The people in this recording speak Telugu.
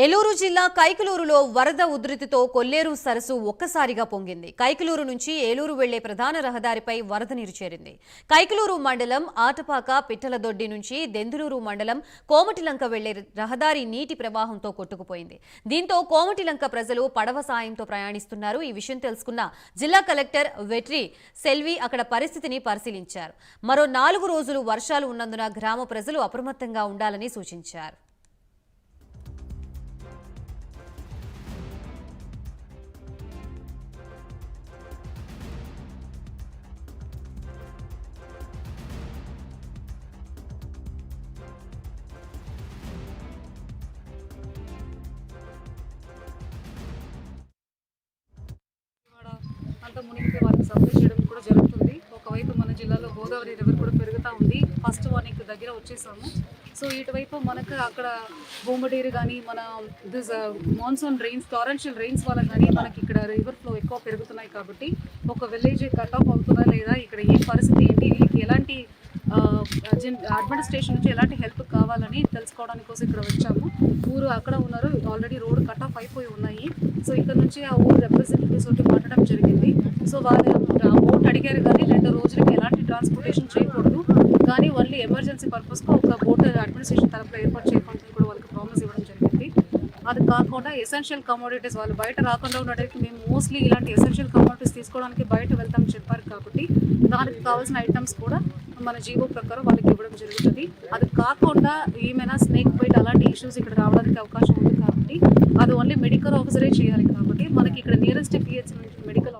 ఏలూరు జిల్లా కైకలూరులో వరద ఉధృతితో కొల్లేరు సరస్సు ఒక్కసారిగా పొంగింది. కైకలూరు నుంచి ఏలూరు వెళ్లే ప్రధాన రహదారిపై వరద నీరు చేరింది. కైకలూరు మండలం ఆటపాక పిట్టలదొడ్డి నుంచి దెందులూరు మండలం కోమటిలంక వెళ్లే రహదారి నీటి ప్రవాహంతో కొట్టుకుపోయింది. దీంతో కోమటిలంక ప్రజలు పడవ సాయంతో ప్రయాణిస్తున్నారు. ఈ విషయం తెలుసుకున్న జిల్లా కలెక్టర్ వెట్రి సెల్వి అక్కడ పరిస్థితిని పరిశీలించారు. మరో 4 రోజులు వర్షాలు ఉన్నందున గ్రామ ప్రజలు అప్రమత్తంగా ఉండాలని సూచించారు. అంతా మునిగిపోయి వాళ్ళకి సప్లై చేయడం కూడా జరుగుతుంది. ఒకవైపు మన జిల్లాలో గోదావరి రివర్ కూడా పెరుగుతూ ఉంది. ఫస్ట్ వార్నింగ్ దగ్గర వచ్చేసాము. సో ఇటువైపు మనకు అక్కడ బొమ్మడేరు కానీ మన this monsoon rains torrential rains వల్ల కానీ మనకి ఇక్కడ రివర్ ఫ్లో ఎక్కువ పెరుగుతున్నాయి. కాబట్టి ఒక విలేజ్ కట్ ఆఫ్ అవుతుందా లేదా, ఇక్కడ ఏ పరిస్థితి ఏంటి, వీళ్ళకి ఎలాంటి అడ్మినిస్ట్రేషన్ నుంచి ఎలాంటి హెల్ప్ కావాలని తెలుసుకోవడానికి కోసం ఇక్కడ వచ్చాము. ఊరు అక్కడ ఉన్నారు, ఆల్రెడీ రోడ్ కట్ ఆఫ్ అయిపోయి ఉన్నాయి. సో ఇక్కడ నుంచి ఆ ఊరు రిప్రజెంటేటివ్స్ తోటి మాట్లాడడం జరిగింది. సో వాళ్ళు బోట్ అడిగారు కానీ 2 రోజులకి ఎలాంటి ట్రాన్స్పోర్టేషన్ చేయకూడదు, కానీ ఓన్లీ ఎమర్జెన్సీ పర్పస్కి ఒక బోట్ అడ్మినిస్ట్రేషన్ తరఫున ఏర్పాటు చేయకూడదని కూడా వాళ్ళకి ప్రామిస్ ఇవ్వడం జరిగింది. అది కాకుండా ఎసెన్షియల్ కమోడిటీస్ వాళ్ళు బయట రాకుండా ఉండడానికి మేము మోస్ట్లీ ఇలాంటి ఎసెన్షియల్ కమోడిటీస్ తీసుకోవడానికి బయట వెళ్తామని చెప్పారు. కాబట్టి దానికి కావాల్సిన ఐటమ్స్ కూడా మన జీవో ప్రకారం వాళ్ళకి ఇవ్వడం జరుగుతుంది. అది కాకుండా ఏమైనా స్నేక్ బైట్ అలాంటి ఇష్యూస్ ఇక్కడ రావడానికి అవకాశం ఉంది. కాబట్టి అది ఓన్లీ మెడికల్ ఆఫీసరే చేయాలి. కాబట్టి మనకి ఇక్కడ నియరెస్ట్ పిహెచ్ మెడికల్